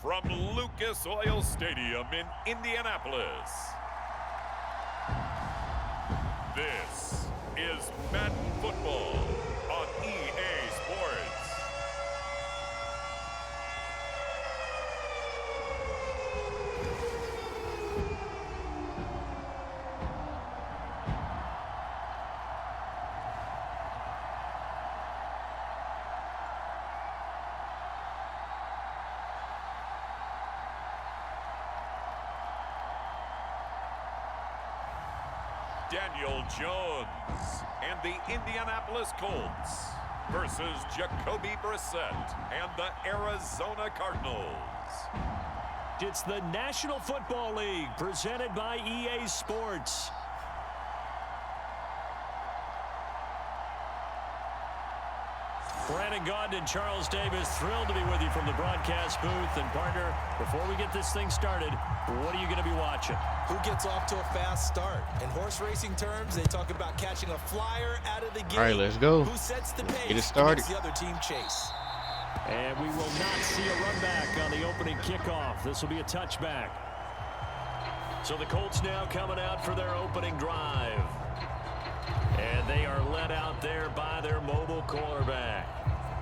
from Lucas Oil Stadium in Indianapolis. This is Madden Football on EA Sports. Daniel Jones and the Indianapolis Colts versus Jacoby Brissett and the Arizona Cardinals. It's the National Football League presented by EA Sports. Brandon Gaudin and Charles Davis, thrilled to be with you from the broadcast booth. And partner, before we get this thing started, what are you going to be watching? Who gets off to a fast start? In horse racing terms, they talk about catching a flyer out of the gate. All right, let's go. Who sets the pace? Get it started. The other team chase. And we will not see a run back on the opening kickoff. This will be a touchback. So the Colts now coming out for their opening drive. And they are led out there by their mobile quarterback.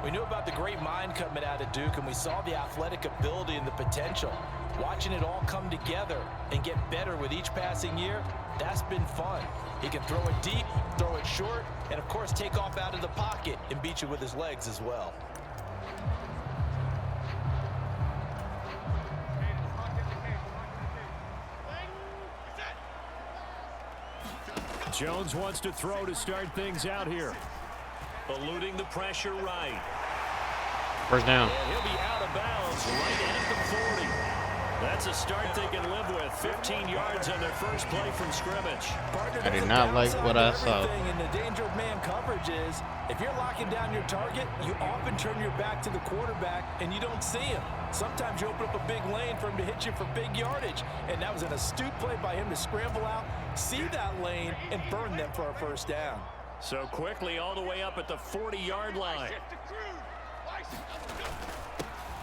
We knew about the great mind coming out of Duke, and we saw the athletic ability and the potential. Watching it all come together and get better with each passing year, that's been fun. He can throw it deep, throw it short, and of course take off out of the pocket and beat you with his legs as well. Jones wants to throw to start things out here. Eluding the pressure right. First down. And he'll be out of bounds right at the 40. That's a start they can live with. 15 yards on their first play from scrimmage. I did not like what I saw. And the danger of man coverage is if you're locking down your target, you often turn your back to the quarterback and you don't see him. Sometimes you open up a big lane for him to hit you for big yardage. And that was an astute play by him to scramble out, see that lane, and burn them for a first down. So quickly all the way up at the 40-yard line.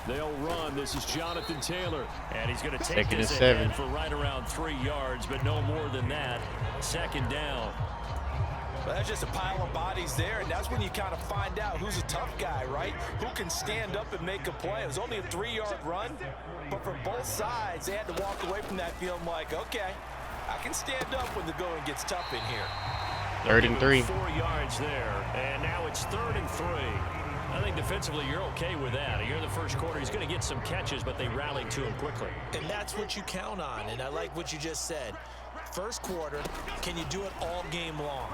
They'll run. This is Jonathan Taylor. And he's going to take Second this and 7 for right around 3 yards, but no more than that. Second down. Well, that's just a pile of bodies there, and that's when you kind of find out who's a tough guy, right? Who can stand up and make a play. It was only a 3-yard run, but for both sides, they had to walk away from that feeling like, okay, I can stand up when the going gets tough in here. 3rd and 3. 4 yards there, and now it's 3rd and 3. I think defensively you're okay with that. Here in the first quarter, he's going to get some catches, but they rallied to him quickly. And that's what you count on, and I like what you just said. First quarter, can you do it all game long?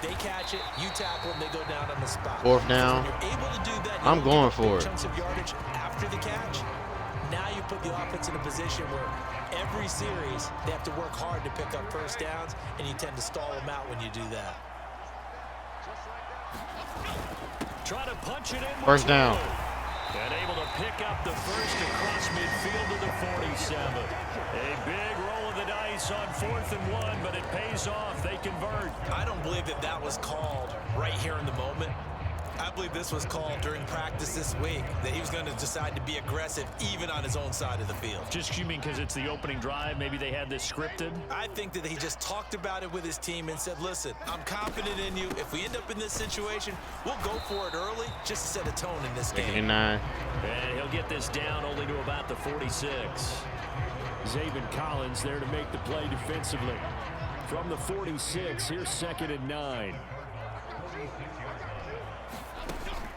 They catch it, you tackle them, they go down on the spot. 4th down. When you're able to do that, I'm going for it. Chunks of yardage after the catch. Now you put the offense in a position where every series they have to work hard to pick up first downs, and you tend to stall them out when you do that. Try to punch it in. First down. And able to pick up the first across midfield to the 47. A big roll of the dice on 4th and 1, but it pays off. They convert. I don't believe that was called right here in the moment. I believe this was called during practice this week, that he was going to decide to be aggressive even on his own side of the field. Just you mean because it's the opening drive? Maybe they had this scripted? I think that he just talked about it with his team and said, listen, I'm confident in you. If we end up in this situation, we'll go for it early just to set a tone in this game. 2nd and 9. And he'll get this down only to about the 46. Zaven Collins there to make the play defensively. From the 46, here's 2nd and 9.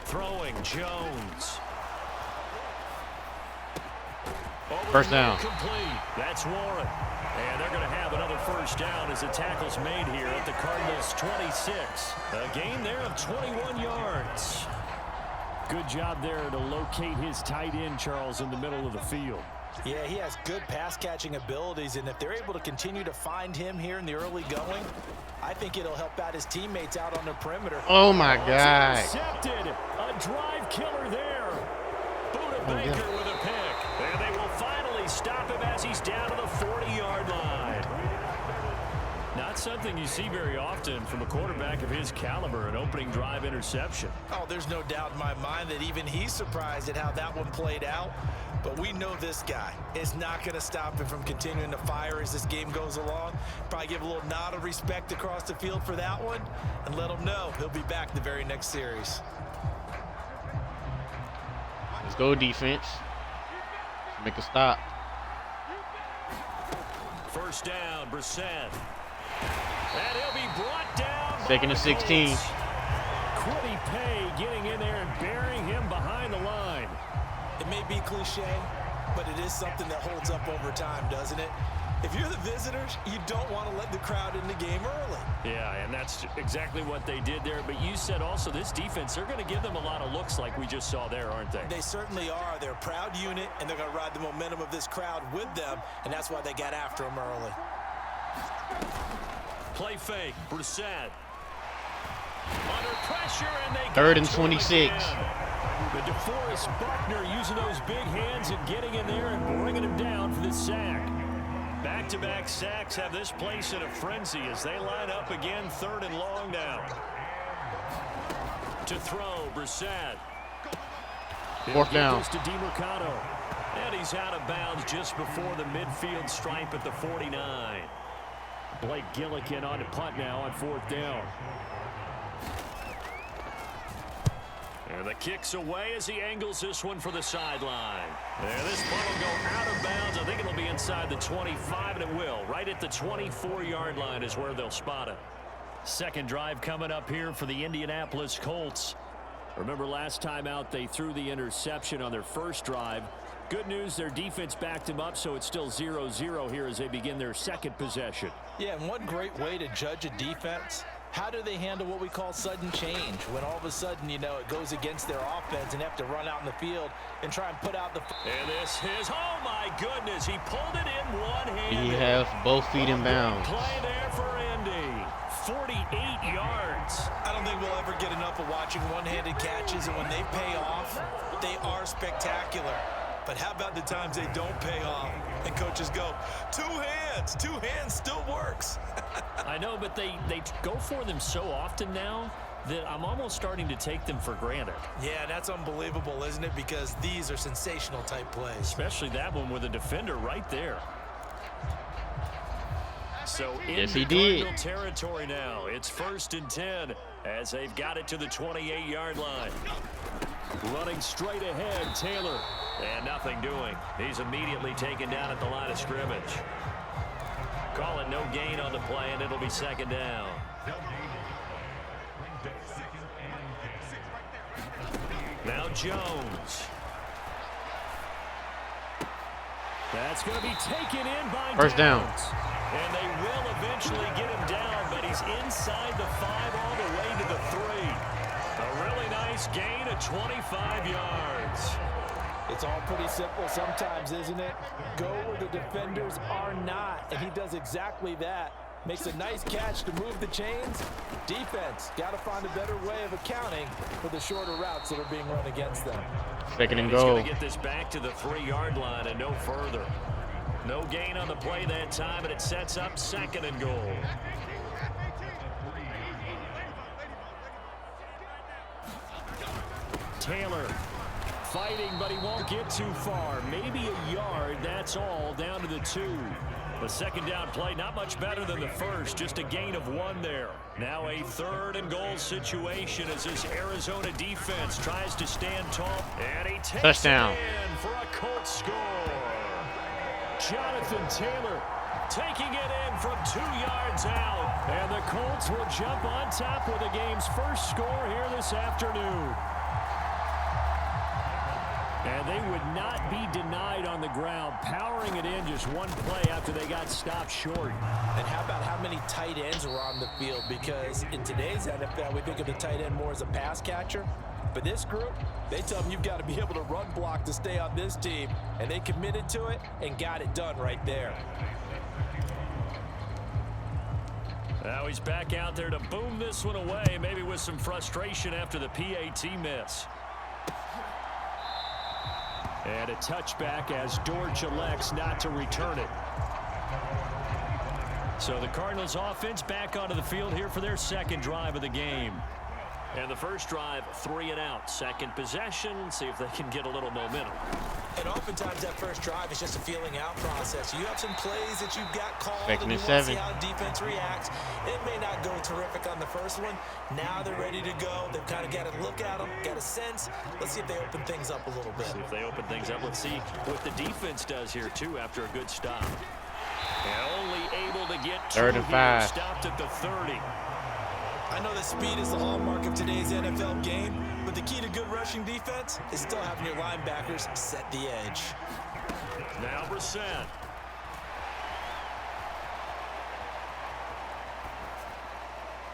Throwing Jones. First down. Complete. That's Warren. And they're going to have another first down as the tackle's made here at the Cardinals 26. A gain there of 21 yards. Good job there to locate his tight end, Charles, in the middle of the field. Yeah, he has good pass-catching abilities, and if they're able to continue to find him here in the early going, I think it'll help out his teammates out on the perimeter. Oh, my God. Intercepted. A drive killer there. Buda Baker with a pick. And they will finally stop him as he's down to the 40-yard line. Not something you see very often from a quarterback of his caliber, an opening drive interception. Oh, there's no doubt in my mind that even he's surprised at how that one played out. But we know this guy is not going to stop him from continuing to fire as this game goes along. Probably give a little nod of respect across the field for that one and let him know he'll be back the very next series. Let's go, defense. Make a stop. First down, Brissett. And he'll be brought down. Second and 16. Quiddy Pay getting in there and burying him behind the line. It may be cliche, but it is something that holds up over time, doesn't it? If you're the visitors, you don't want to let the crowd in the game early. Yeah, and that's exactly what they did there. But you said also this defense, they're going to give them a lot of looks like we just saw there, aren't they? They certainly are. They're a proud unit, and they're going to ride the momentum of this crowd with them, and that's why they got after them early. Play fake, Brissett. Under pressure, and they Third and 26. But DeForest Buckner using those big hands and getting in there and bringing him down for the sack. Back-to-back sacks have this place in a frenzy as they line up again, 3rd and long now. To throw, Brissett. 4th down. To DeMercado. And he's out of bounds just before the midfield stripe at the 49. Blake Gillikin on to punt now on 4th down. And the kick's away as he angles this one for the sideline. And this punt will go out of bounds. I think it'll be inside the 25, and it will. Right at the 24-yard line is where they'll spot it. Second drive coming up here for the Indianapolis Colts. Remember last time out they threw the interception on their first drive. Good news, their defense backed him up, so it's still 0-0 here as they begin their second possession. Yeah, and one great way to judge a defense. How do they handle what we call sudden change? When all of a sudden, you know, it goes against their offense and have to run out in the field and try and put out the... And this is, oh my goodness, he pulled it in one-handed. He has both feet in bounds. Play there for Indy. 48 yards. I don't think we'll ever get enough of watching one-handed catches, and when they pay off, they are spectacular. But how about the times they don't pay off and coaches go, two hands still works. I know, but they go for them so often now that I'm almost starting to take them for granted. Yeah, that's unbelievable, isn't it? Because these are sensational type plays. Especially that one with a defender right there. So in yes, he Cardinal did. Territory now. It's 1st and 10 as they've got it to the 28-yard line. Running straight ahead, Taylor. And nothing doing. He's immediately taken down at the line of scrimmage. Call it no gain on the play, and it'll be 2nd down. Now Jones. That's going to be taken in by First down. And they will eventually get him down, but he's inside the 5 all the way to the 3. A really nice gain of 25 yards. It's all pretty simple sometimes, isn't it? Go where the defenders are not, and he does exactly that. Makes a nice catch to move the chains. Defense got to find a better way of accounting for the shorter routes that are being run against them. 2nd and He's goal. going to get this back to the 3-yard line and no further. No gain on the play that time, and it sets up 2nd and goal. Taylor fighting, but he won't get too far. Maybe a yard, that's all, down to the 2. The 2nd down play, not much better than the first, just a gain of 1 there. Now a 3rd and goal situation as this Arizona defense tries to stand tall. And he takes Touchdown. it in for a Colts score. Jonathan Taylor taking it in from 2 yards out. And the Colts will jump on top with the game's first score here this afternoon. And they would not be denied on the ground, powering it in just one play after they got stopped short. And how about how many tight ends were on the field? Because in today's NFL, we think of the tight end more as a pass catcher. But this group, they tell them you've got to be able to run block to stay on this team. And they committed to it and got it done right there. Now he's back out there to boom this one away, maybe with some frustration after the PAT miss. And a touchback as Dortch elects not to return it. So the Cardinals offense back onto the field here for their second drive of the game. And the first drive, 3 and out. Second possession, see if they can get a little momentum. And oftentimes that first drive is just a feeling out process. You have some plays that you've got called Second and you and want to 7. see how defense reacts. It may not go terrific on the first one. Now they're ready to go. They've kind of got to look at them, got a sense. Let's see if they open things up a little bit. See if they open things up. Let's see what the defense does here, too, after a good stop. And only able to get 2 3rd and 5. Stopped at the 30. I know that speed is the hallmark of today's NFL game, but the key to good rushing defense is still having your linebackers set the edge. Now Brissett.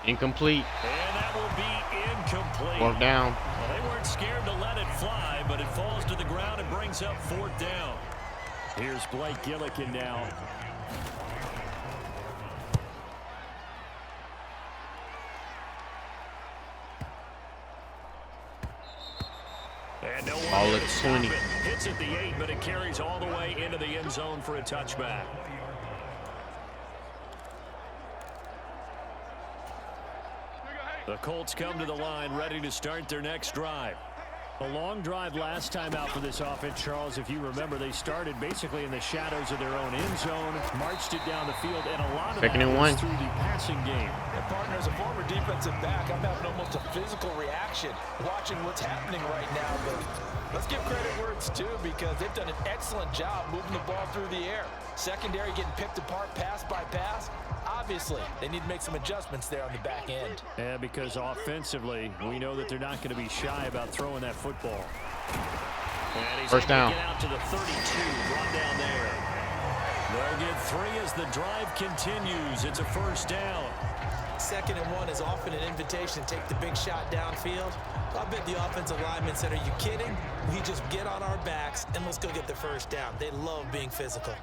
Incomplete. And that will be incomplete. 4th down. Well, they weren't scared to let it fly, but it falls to the ground and brings up 4th down. Here's Blake Gillikin now. And no one All there at to stop 20. it. Hits at the 8, but it carries all the way into the end zone for a touchback. The Colts come to the line, ready to start their next drive. A long drive last time out for this offense, Charles. If you remember, they started basically in the shadows of their own end zone, marched it down the field, and a lot of that was through the passing game. And partner, as a former defensive back, I'm having almost a physical reaction watching what's happening right now. But let's give credit where it's due, because they've done an excellent job moving the ball through the air. Secondary getting picked apart pass by pass. Obviously, they need to make some adjustments there on the back end. Yeah, because offensively, we know that they're not going to be shy about throwing that football. And he's First down. Get out to the 32, brought down there. They'll get 3 as the drive continues. It's a first down. 2nd and 1 is often an invitation to take the big shot downfield. I bet the offensive lineman said, "Are you kidding? We just get on our backs and let's go get the first down." They love being physical.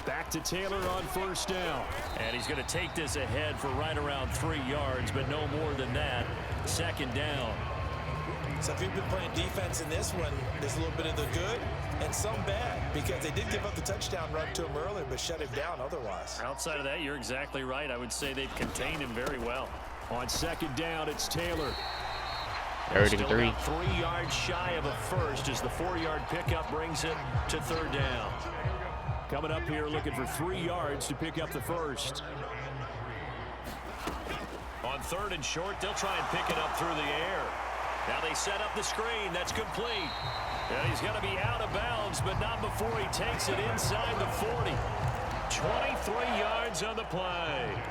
Back to Taylor on first down. And he's going to take this ahead for right around 3 yards, but no more than that. 2nd down. So if you've been playing defense in this one, there's a little bit of the good and some bad, because they did give up the touchdown run to him earlier, but shut him down otherwise. Outside of that, you're exactly right. I would say they've contained him very well. On 2nd down, it's Taylor. 33. Still about 3 yards shy of a first as the 4-yard pickup brings it to 3rd down. Coming up here looking for 3 yards to pick up the first. On 3rd and short, they'll try and pick it up through the air. Now they set up the screen. That's complete. And he's going to be out of bounds, but not before he takes it inside the 40. 23 yards on the play.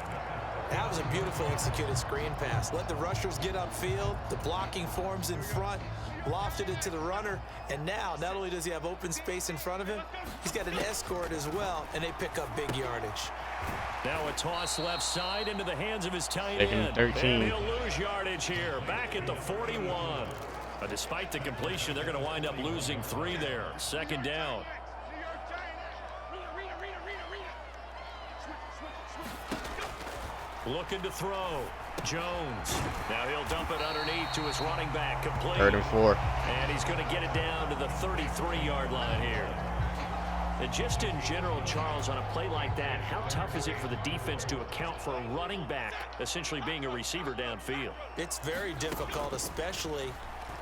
That was a beautifully executed screen pass. Let the rushers get upfield. The blocking forms in front. Lofted it to the runner. And now, not only does he have open space in front of him, he's got an escort as well, and they pick up big yardage. Now a toss left side into the hands of his tight 2nd end. and 13. And he'll lose yardage here. Back at the 41. But despite the completion, they're going to wind up losing 3 there. 2nd down. Looking to throw. Jones. Now he'll dump it underneath to his running back. Complete. 3rd and 4. And he's going to get it down to the 33-yard line here. And just in general, Charles, on a play like that, how tough is it for the defense to account for a running back essentially being a receiver downfield? It's very difficult, especially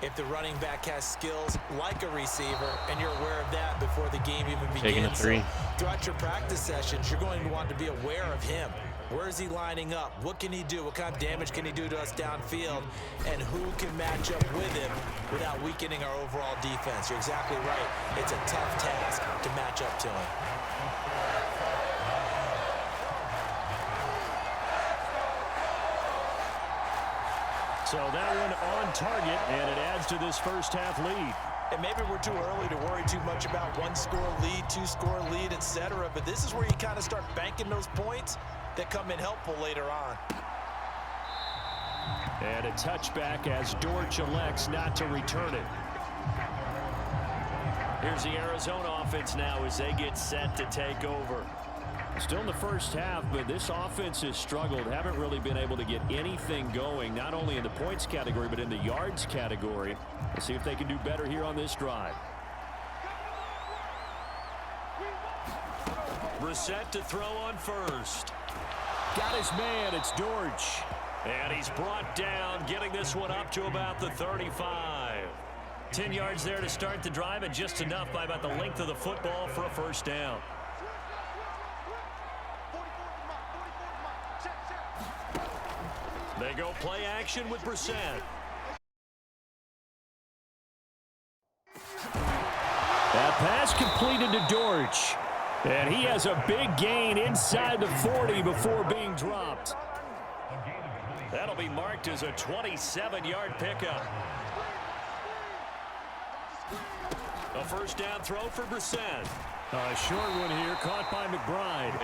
if the running back has skills like a receiver, and you're aware of that before the game even begins. Taking a 3. So throughout your practice sessions, you're going to want to be aware of him. Where is he lining up? What can he do? What kind of damage can he do to us downfield? And who can match up with him without weakening our overall defense? You're exactly right. It's a tough task to match up to him. So that one on target, and it adds to this first half lead. And maybe we're too early to worry too much about 1-score lead, 2-score lead, etc. But this is where you kind of start banking those points that come in helpful later on. And a touchback as Dortch elects not to return it. Here's the Arizona offense now as they get set to take over. Still in the first half, but this offense has struggled. Haven't really been able to get anything going, not only in the points category, but in the yards category. Let's see if they can do better here on this drive. Brissett to throw on first. Got his man. It's Dortch. And he's brought down, getting this one up to about the 35. 10 yards there to start the drive, and just enough by about the length of the football for a first down. They go play action with Brissett. That pass completed to Dortch. And he has a big gain inside the 40 before being dropped. That'll be marked as a 27-yard pickup. A first down throw for Brissett. A short one here, caught by McBride.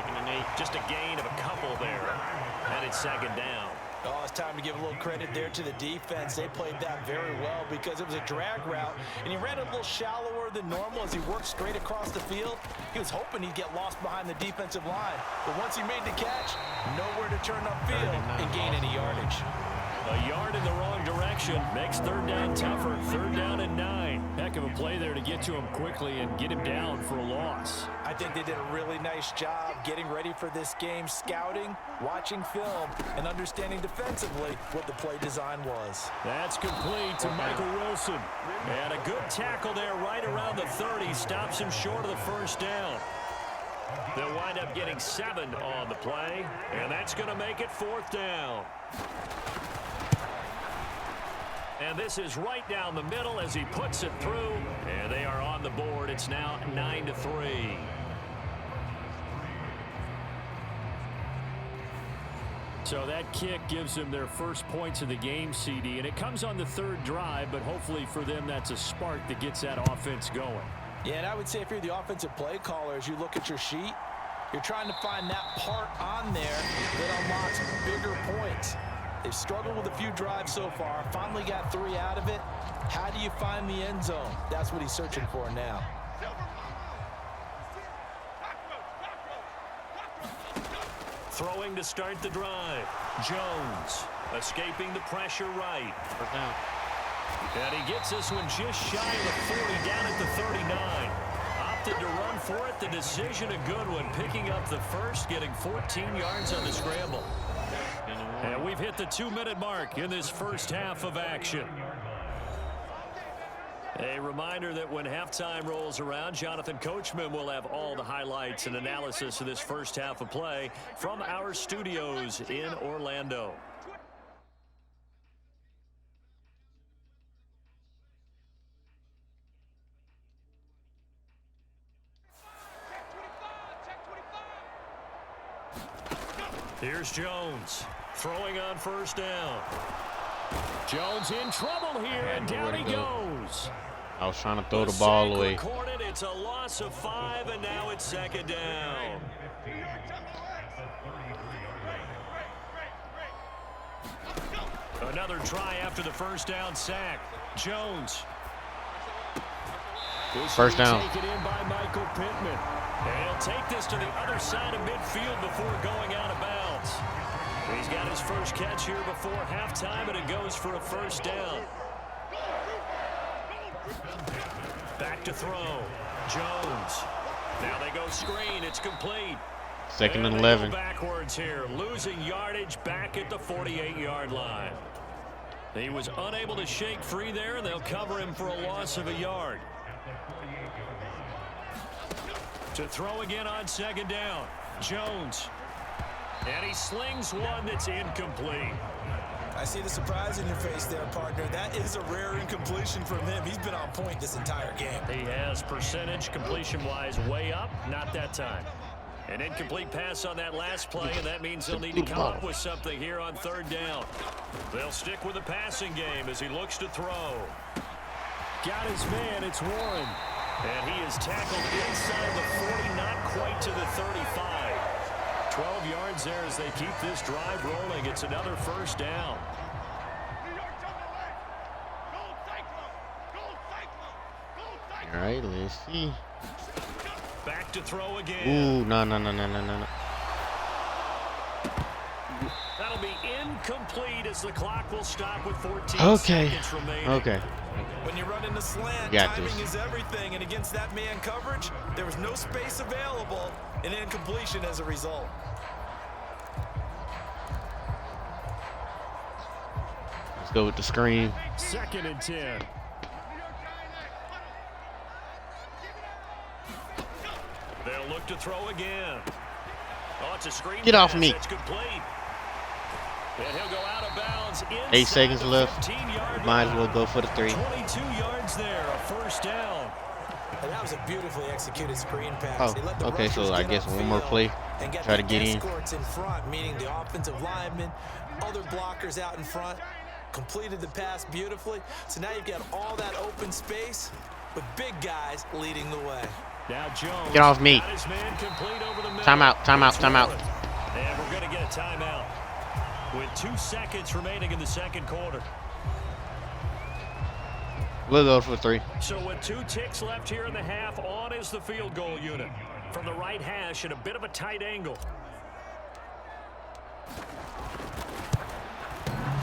Just a gain of a couple there. And it's second down. Oh, it's time to give a little credit there to the defense. They played that very well because it was a drag route, and he ran a little shallower than normal as he worked straight across the field. He was hoping he'd get lost behind the defensive line, but once he made the catch, nowhere to turn upfield and gain any yardage. A yard in the wrong direction makes third down tougher. Third down and 9. Heck of a play there to get to him quickly and get him down for a loss. I think they did a really nice job getting ready for this game, scouting, watching film, and understanding defensively what the play design was. That's complete to Michael Wilson. And a good tackle there right around the 30. Stops him short of the first down. They'll wind up getting 7 on the play, and that's going to make it fourth down. And this is right down the middle as he puts it through. And they are on the board. It's now 9-3. So that kick gives them their first points of the game, CD. And it comes on the third drive, but hopefully for them that's a spark that gets that offense going. Yeah, and I would say if you're the offensive play caller, as you look at your sheet, you're trying to find that part on there that unlocks bigger points. They've struggled with a few drives so far. Finally got 3 out of it. How do you find the end zone? That's what he's searching for now. Throwing to start the drive. Jones escaping the pressure right. And he gets this one just shy of the 40, down at the 39. Opted to run for it. The decision a good one. Picking up the first, getting 14 yards on the scramble. And we've hit the 2-minute mark in this first half of action. A reminder that when halftime rolls around, Jonathan Coachman will have all the highlights and analysis of this first half of play from our studios in Orlando. Here's Jones. Throwing on first down. Jones in trouble here, and down he goes. I was trying to throw the ball away. Recorded. It's a loss of 5, and now it's second down. Another try after the first down sack. Jones. First down. Taken in by Michael Pittman. And he'll take this to the other side of midfield before going out of bounds. He's got his first catch here before halftime, and it goes for a first down. Back to throw. Jones. Now they go screen. It's complete. Second and 11. Backwards here, losing yardage back at the 48-yard line. He was unable to shake free there, and they'll cover him for a loss of a yard. To throw again on second down. Jones. And he slings one that's incomplete. I see the surprise in your face there, partner. That is a rare incompletion from him. He's been on point this entire game. He has percentage completion-wise way up. Not that time. An incomplete pass on that last play, and that means they'll need to come up with something here on third down. They'll stick with the passing game as he looks to throw. Got his man. It's Warren. And he is tackled inside the 40, not quite to the 35. 12 yards there as they keep this drive rolling. It's another first down. All right, let's see. Back to throw again. Ooh, no. That'll That'll be incomplete as the clock will stop with 14 Okay. seconds remaining. Okay. When you run in the slant, Got timing this. is everything, and against that man coverage, there was no space available, and incompletion as a result. Let's go with the screen. 2nd and 10. They'll look to throw again. Oh, it's a screen. Get off pass. me. That's complete. And he'll go out of bounds. 8 seconds left. 15-yard Might as line. well go for the 3. 22 yards there, a first down. And that was a beautifully executed screen pass. Oh, They let the okay, so rushers I get guess one more upfield play. and Try to the get in. escorts in front, meaning the offensive linemen, other blockers out in front, completed the pass beautifully. So now you've got all that open space with big guys leading the way. Now Jones. Get off me. got his man complete over the middle. Timeout, timeout, timeout. And we're going to get a timeout with 2 seconds remaining in the second quarter. We'll go for 3. So with 2 ticks left here in the half, on is the field goal unit. From the right hash at a bit of a tight angle.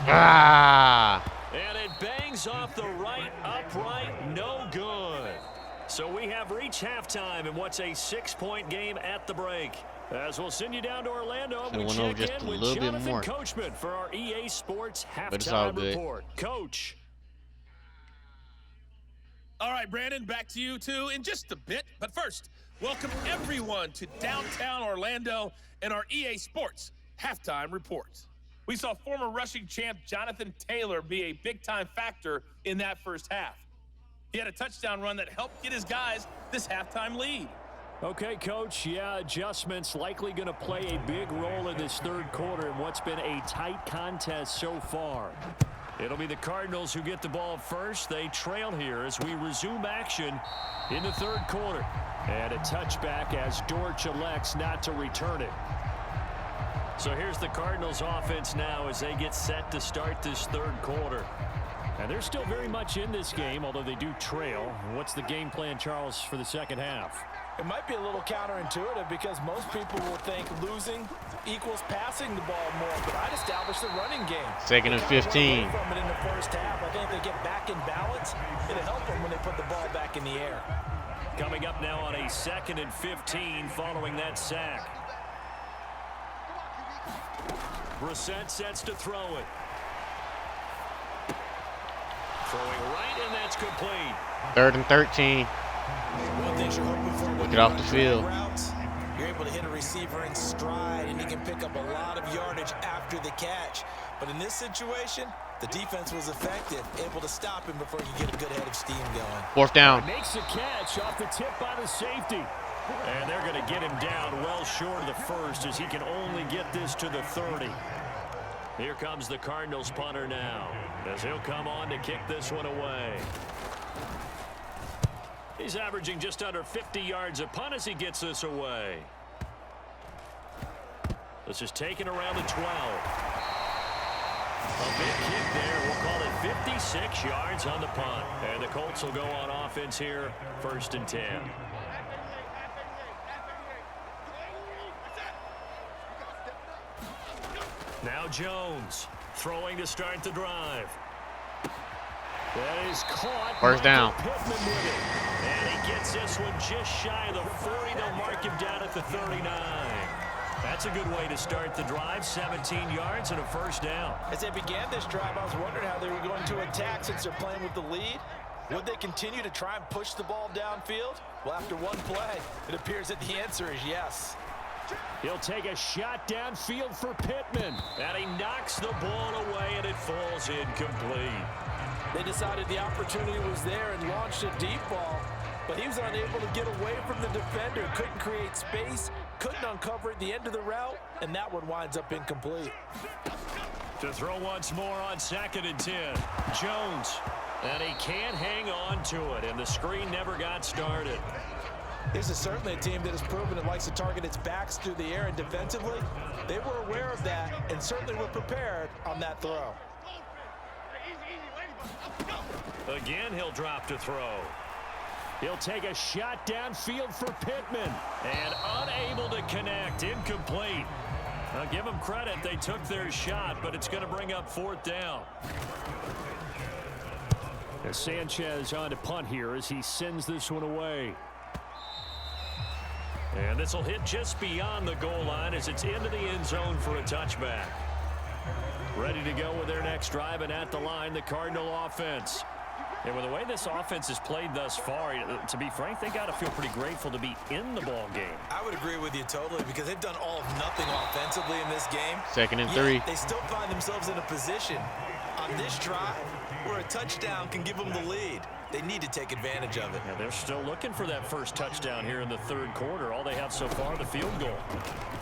Ah! And it bangs off the right upright, no good. So we have reached halftime in what's a 6-point game at the break. As we'll send you down to Orlando, Should've we went over check just in a with little bit Jonathan more. Coachman for our EA Sports But it's all halftime good. report. Coach. All right, Brandon, back to you two in just a bit. But first, welcome everyone to downtown Orlando and our EA Sports halftime report. We saw former rushing champ Jonathan Taylor be a big-time factor in that first half. He had a touchdown run that helped get his guys this halftime lead. Okay, Coach, yeah, adjustments likely going to play a big role in this third quarter in what's been a tight contest so far. It'll be the Cardinals who get the ball first. They trail here as we resume action in the third quarter. And a touchback as Dortch elects not to return it. So here's the Cardinals offense now as they get set to start this third quarter. And they're still very much in this game, although they do trail. What's the game plan, Charles, for the second half? It might be a little counterintuitive because most people will think losing equals passing the ball more, but I'd establish the running game. 2nd and 15. From it in the first half. I think they get back in balance. It'll help them when they put the ball back in the air. Coming up now on a 2nd and 15 following that sack. Brissett sets to throw it. Throwing right, and that's complete. 3rd and 13. One thing you're hoping for when Get off the field. routes, you're able to hit a receiver in stride, and he can pick up a lot of yardage after the catch. But in this situation, the defense was effective, able to stop him before he get a good head of steam going. 4th down. Makes the catch off the tip by the safety. And they're going to get him down well short of the first as he can only get this to the 30. Here comes the Cardinals punter now as he'll come on to kick this one away. He's averaging just under 50 yards a punt as he gets this away. This is taken around the 12. A big kick there. We'll call it 56 yards on the punt. And the Colts will go on offense here, 1st and 10. Now Jones throwing to start the drive. That is caught. First down. Pittman with it. And he gets this one just shy of the 40. They'll mark him down at the 39. That's a good way to start the drive. 17 yards and a 1st down. As they began this drive, I was wondering how they were going to attack since they're playing with the lead. Would they continue to try and push the ball downfield? Well, after one play, it appears that the answer is yes. He'll take a shot downfield for Pittman. And he knocks the ball away, and it falls incomplete. They decided the opportunity was there and launched a deep ball, but he was unable to get away from the defender, couldn't create space, couldn't uncover at the end of the route, and that one winds up incomplete. To throw once more on 2nd and 10. Jones. And he can't hang on to it, and the screen never got started. This is certainly a team that has proven it likes to target its backs through the air, and defensively, they were aware of that and certainly were prepared on that throw. Again, he'll drop to throw. He'll take a shot downfield for Pittman. And unable to connect. Incomplete. I'll give them credit. They took their shot, but it's going to bring up 4th down. As Sanchez on to punt here as he sends this one away. And this will hit just beyond the goal line as it's into the end zone for a touchback. Ready to go with their next drive, and at the line, the Cardinal offense. And with the way this offense has played thus far, to be frank, they got to feel pretty grateful to be in the ball game. I would agree with you totally because they've done all of nothing offensively in this game. 2nd and 3. They still find themselves in a position on this drive where a touchdown can give them the lead. They need to take advantage of it. Yeah, they're still looking for that first touchdown here in the 3rd quarter. All they have so far, the field goal.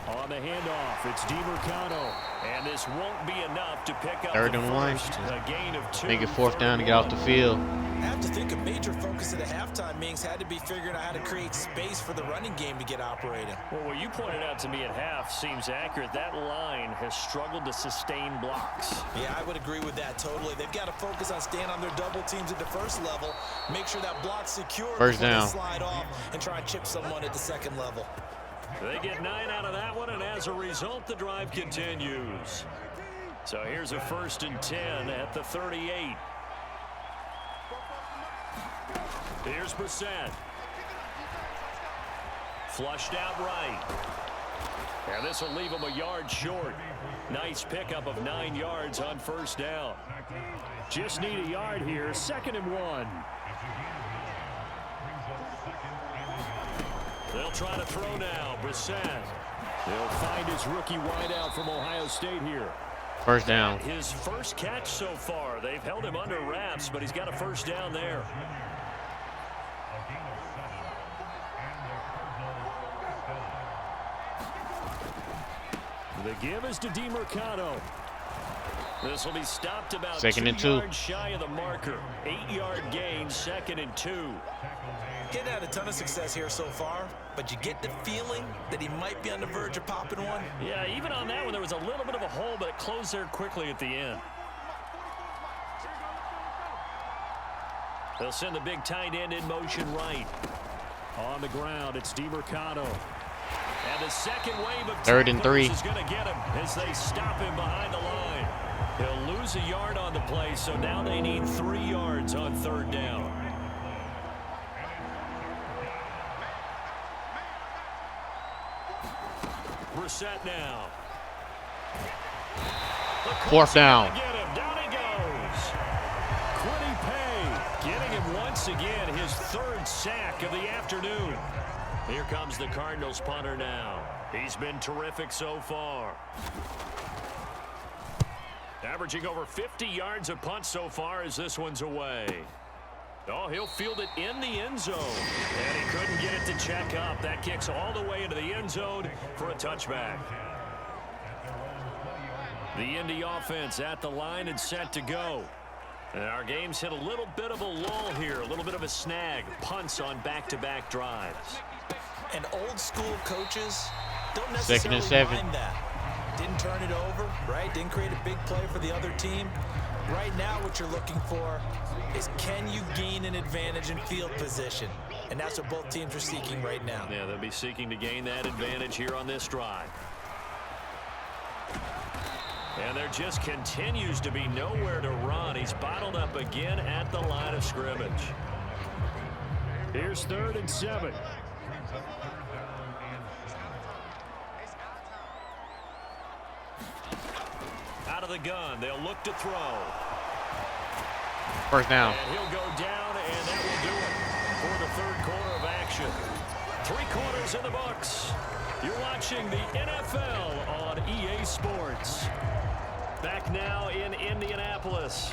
On the handoff, it's DiMercado. And this won't be enough to pick up 3rd the and 1. first. A gain of 2. Make it 4th down to get off the field. I have to think a major focus of the halftime meetings had to be figuring out how to create space for the running game to get operating. Well, what you pointed out to me at half seems accurate. That line has struggled to sustain blocks. Yeah, I would agree with that totally. They've got to focus on staying on their double teams at the first level, make sure that block's secure, 1st down. Slide off and try and chip someone at the 2nd level. They get 9 out of that one, and as a result, the drive continues. So here's a 1st and 10 at the 38. Here's Brissett. Flushed out right. And this will leave him a yard short. Nice pickup of 9 yards on 1st down. Just need a yard here. 2nd and 1. They'll try to throw now. Brissett. They'll find his rookie wideout from Ohio State here. 1st down. His first catch so far. They've held him under wraps, but he's got a 1st down there. The give is to DiMercado. This will be stopped about 2nd and 2. 2 yards shy of the marker. 8-yard gain, 2nd and 2. Getting had a ton of success here so far, but you get the feeling that he might be on the verge of popping one. Yeah, even on that one, there was a little bit of a hole, but it closed there quickly at the end. They'll send the big tight end in motion right. On the ground, it's DiMercado. And the second wave of 3rd and 3 is going to get him as they stop him behind the line. He'll lose a yard on the play, so now they need 3 yards on 3rd down. Brissett now. 4th down. Get him. Down he goes. Quiddy Pay getting him once again, his 3rd sack of the afternoon. Here comes the Cardinals punter now. He's been terrific so far. Averaging over 50 yards a punt so far as this one's away. Oh, he'll field it in the end zone. And he couldn't get it to check up. That kicks all the way into the end zone for a touchback. The Indy offense at the line and set to go. And our game's hit a little bit of a lull here, a little bit of a snag. Punts on back-to-back drives. And old school coaches don't 2nd necessarily and 7. mind that. Didn't turn it over, right? Didn't create a big play for the other team. Right now what you're looking for is can you gain an advantage in field position? And that's what both teams are seeking right now. Yeah, they'll be seeking to gain that advantage here on this drive. And there just continues to be nowhere to run. He's bottled up again at the line of scrimmage. Here's 3rd and 7. Out of the gun, they'll look to throw. 1st down. And he'll go down, and that will do it for the 3rd quarter of action. 3 quarters in the books. You're watching the NFL on EA Sports. Back now in Indianapolis.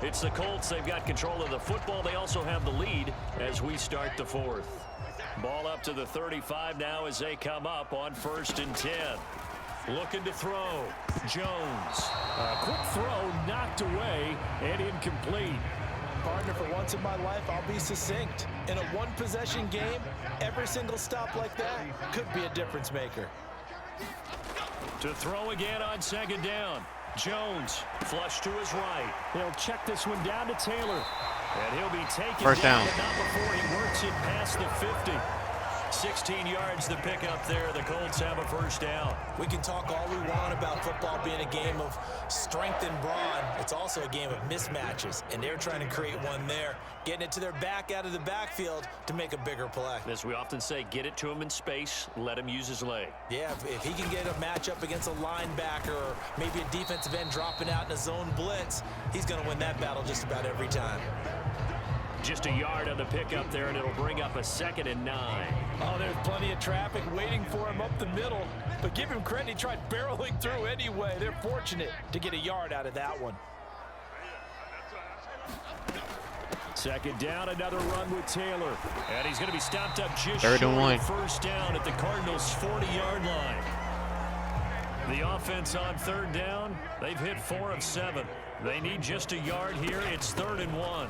It's the Colts. They've got control of the football. They also have the lead as we start the 4th. Ball up to the 35 now as they come up on 1st and 10. Looking to throw. Jones. A quick throw knocked away and incomplete. Partner, for once in my life, I'll be succinct. In a one-possession game, every single stop like that could be a difference maker. To throw again on 2nd down. Jones flush to his right. They'll check this one down to Taylor. And he'll be taken 1st down. but not before he works it past the 50. 16 yards the pickup there. The Colts have a first down. We can talk all we want about football being a game of strength and brawn. It's also a game of mismatches, and they're trying to create one there, getting it to their back out of the backfield to make a bigger play. As we often say, get it to him in space, let him use his leg. Yeah, if he can get a matchup against a linebacker or maybe a defensive end dropping out in a zone blitz, he's going to win that battle just about every time. Just a yard on the pickup there, and it'll bring up a 2nd and 9. Oh, there's plenty of traffic waiting for him up the middle. But give him credit, he tried barreling through anyway. They're fortunate to get a yard out of that one. 2nd down, another run with Taylor. And he's going to be stopped up just 3rd and short 1. of first down at the Cardinals' 40-yard line. The offense on 3rd down, they've hit 4 of 7. They need just a yard here. It's 3rd and 1.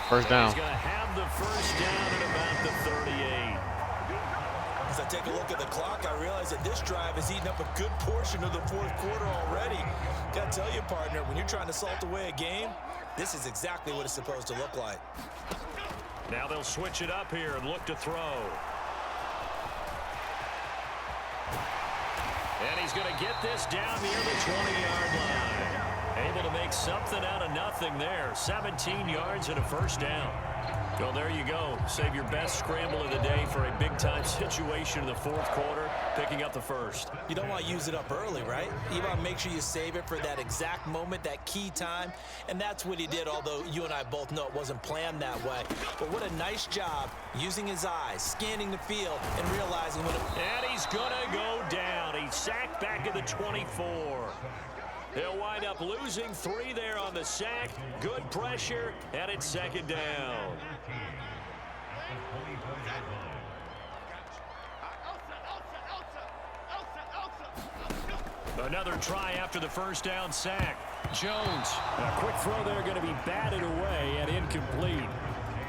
First down. He's going to have the first down at about the 38. As I take a look at the clock, I realize that this drive has eaten up a good portion of the 4th quarter already. Got to tell you, partner, when you're trying to salt away a game, this is exactly what it's supposed to look like. Now they'll switch it up here and look to throw. And he's going to get this down near the 20-yard line. Able to make something out of nothing there. 17 yards and a first down. Well, there you go. Save your best scramble of the day for a big-time situation in the 4th quarter, picking up the first. You don't want to use it up early, right? You want to make sure you save it for that exact moment, that key time. And that's what he did, although you and I both know it wasn't planned that way. But what a nice job using his eyes, scanning the field, and realizing when it... And he's going to go down. He's sacked back at the 24. They'll wind up losing 3 there on the sack. Good pressure, and it's 2nd down. Another try after the first down sack. Jones, a quick throw there going to be batted away and incomplete.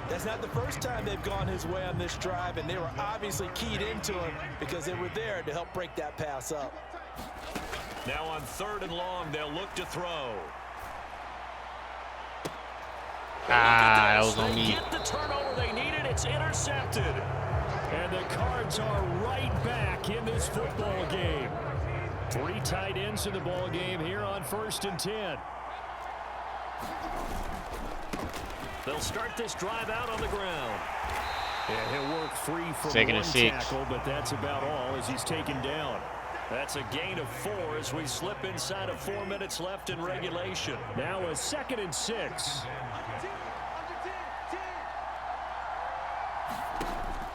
That's not the first time they've gone his way on this drive, and they were obviously keyed into him because they were there to help break that pass up. Now on 3rd and long, they'll look to throw. That was on me. Get the turnover they needed. It's intercepted. And the Cards are right back in this football game. 3 tight ends in the ball game here on 1st and 10. They'll start this drive out on the ground. And he'll work free from 2nd and one 6. tackle, but that's about all as he's taken down. That's a gain of 4 as we slip inside of 4 minutes left in regulation. Now a 2nd and 6.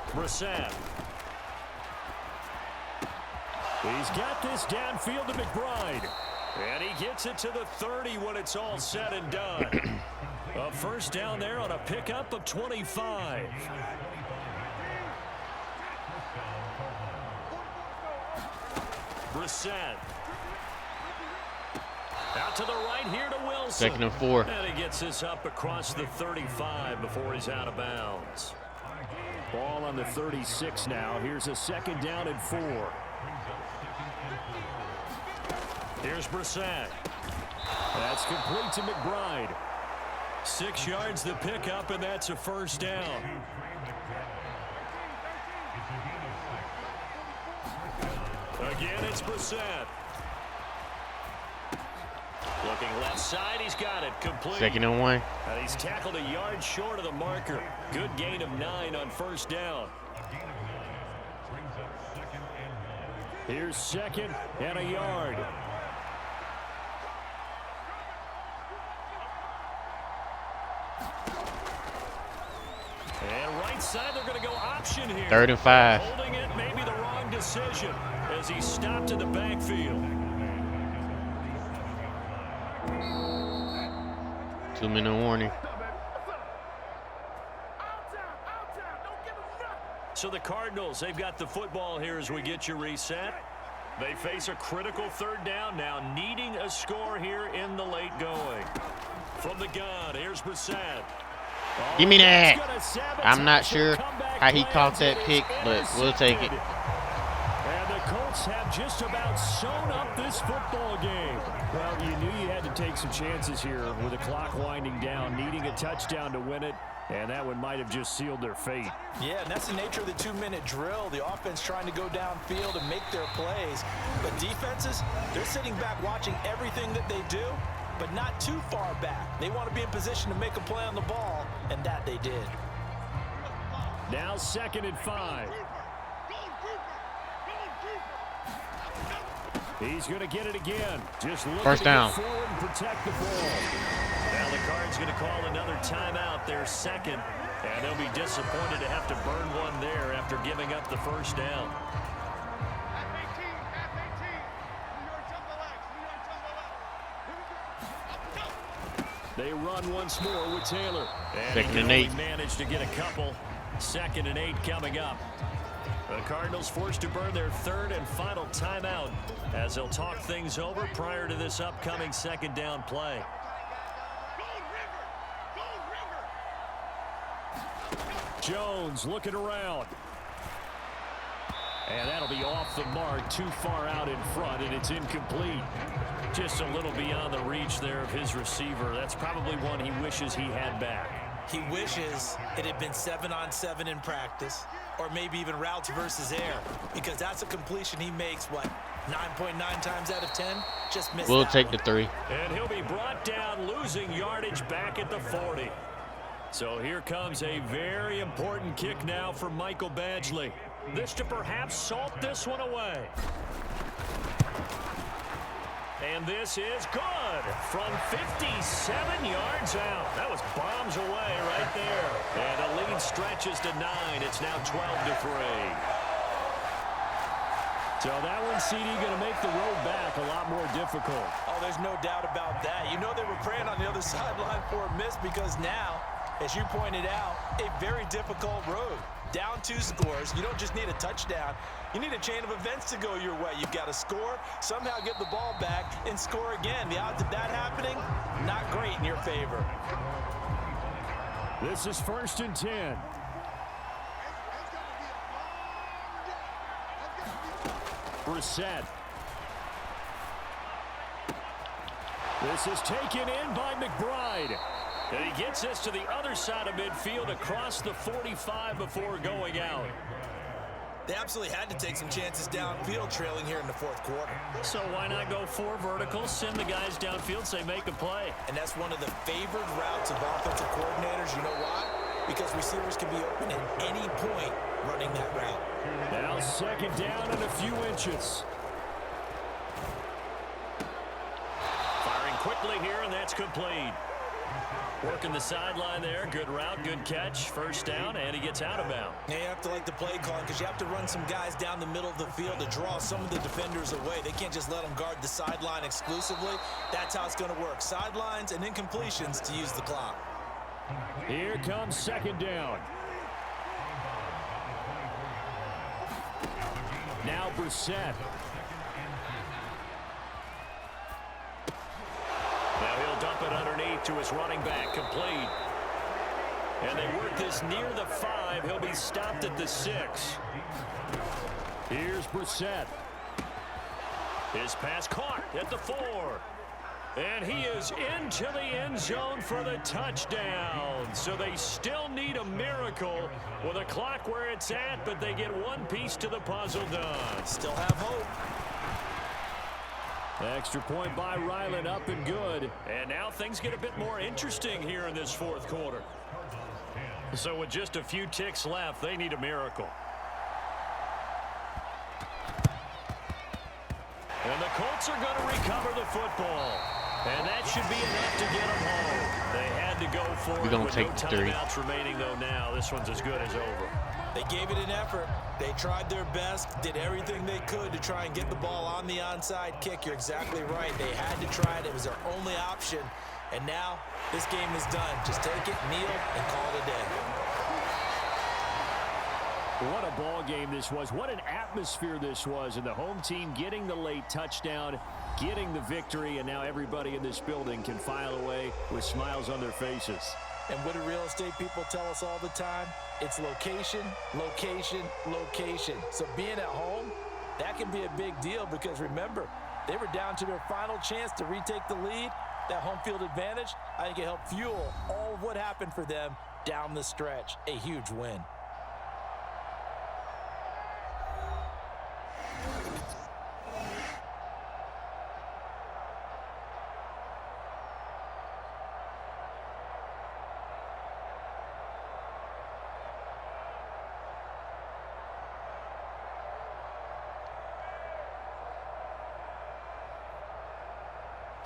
Brissett. He's got this downfield to McBride. And he gets it to the 30 when it's all said and done. A first down there on a pickup of 25. Brissett. Out to the right here to Wilson. 2nd and 4. And he gets this up across the 35 before he's out of bounds. Ball on the 36 now. Here's a 2nd down and 4. Here's Brissett. That's complete to McBride. 6 yards the pickup, and that's a first down. Again, it's Brissett. Looking left side, he's got it. Complete. 2nd and 1. And he's tackled a yard short of the marker. Good gain of 9 on first down. Here's 2nd and a yard. And right side, they're going to go option here. 3rd and 5. Holding it, maybe the wrong decision as he stopped in the backfield. 2-minute warning. So the Cardinals, they've got the football here as we get you reset. They face a critical 3rd down now, needing a score here in the late going. From the gun, here's Brissett. Give me that. I'm not sure how he caught that pick, but we'll take it. And the Colts Colts have just about sewn up this football game. Well, you knew you had to take some chances here with the clock winding down, needing a touchdown to win it, and that one might have just sealed their fate. Yeah, and that's the nature of the 2-minute drill. The offense trying to go downfield and make their plays. But defenses, they're sitting back watching everything that they do, but not too far back. They want to be in position to make a play on the ball, and that they did. Now 2nd and 5. He's going to get it again. Just looking First down. to get forward and protect the ball. Now the Cards going to call another timeout, their second, and they'll be disappointed to have to burn one there after giving up the first down. They run once more with Taylor. And 2nd and 8. Managed to get a couple. 2nd and 8 coming up. The Cardinals forced to burn their 3rd and final timeout as they'll talk things over prior to this upcoming 2nd down play. Jones looking around. And that'll be off the mark, too far out in front, and it's incomplete. Just a little beyond the reach there of his receiver. That's probably one he wishes he had back. He wishes it had been 7-on-7 in practice, or maybe even routes versus air, because that's a completion he makes, what, 9.9 times out of 10? Just missed We'll that take one. the 3. And he'll be brought down, losing yardage back at the 40. So here comes a very important kick now for Michael Badgley. This to perhaps salt this one away. And this is good from 57 yards out. That was bombs away right there. And the lead stretches to 9. It's now 12-3. So that one, CD, going to make the road back a lot more difficult. Oh, there's no doubt about that. You know they were praying on the other sideline for a miss because now, as you pointed out, a very difficult road. Down 2 scores. You don't just need a touchdown. You need a chain of events to go your way. You've got to score, somehow get the ball back, and score again. The odds of that happening, not great in your favor. This is 1st and 10. Brissett. This is taken in by McBride. And he gets this to the other side of midfield across the 45 before going out. They absolutely had to take some chances downfield trailing here in the 4th quarter. So why not go 4 verticals, send the guys downfield, say make a play. And that's one of the favored routes of offensive coordinators. You know why? Because receivers can be open at any point running that route. Now 2nd down and a few inches. Firing quickly here, and that's complete. Working the sideline there. Good route, good catch. 1st down, and he gets out of bounds. Now you have to like the play calling because you have to run some guys down the middle of the field to draw some of the defenders away. They can't just let them guard the sideline exclusively. That's how it's going to work. Sidelines and incompletions to use the clock. Here comes 2nd down. Now Brissett. Now he'll dump it underneath to his running back, complete. And they work this near the 5. He'll be stopped at the 6. Here's Brissett. His pass caught at the 4. And he is into the end zone for the touchdown. So they still need a miracle with a clock where it's at, but they get one piece to the puzzle done. Still have hope. Extra point by Ryland, up and good. And now things get a bit more interesting here in this 4th quarter. So with just a few ticks left, they need a miracle. And the Colts are going to recover the football. And that should be enough to get them home. They had to go for it with no timeouts remaining, though. Now this one's as good as over. They gave it an effort. They tried their best, did everything they could to try and get the ball on the onside kick. You're exactly right. They had to try it. It was their only option. And now this game is done. Just take it, kneel, and call it a day. What a ball game this was. What an atmosphere this was. And the home team getting the late touchdown, getting the victory, and now everybody in this building can file away with smiles on their faces. And what do real estate people tell us all the time? It's location, location, location. So being at home, That can be a big deal because, remember, they were down to their final chance to retake the lead. That home field advantage, I think it helped fuel all of what happened for them down the stretch. A huge win.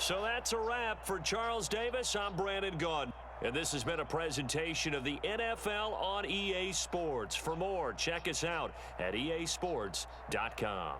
So that's a wrap for Charles Davis. I'm Brandon Gaudin. And this has been a presentation of the NFL on EA Sports. For more, check us out at easports.com.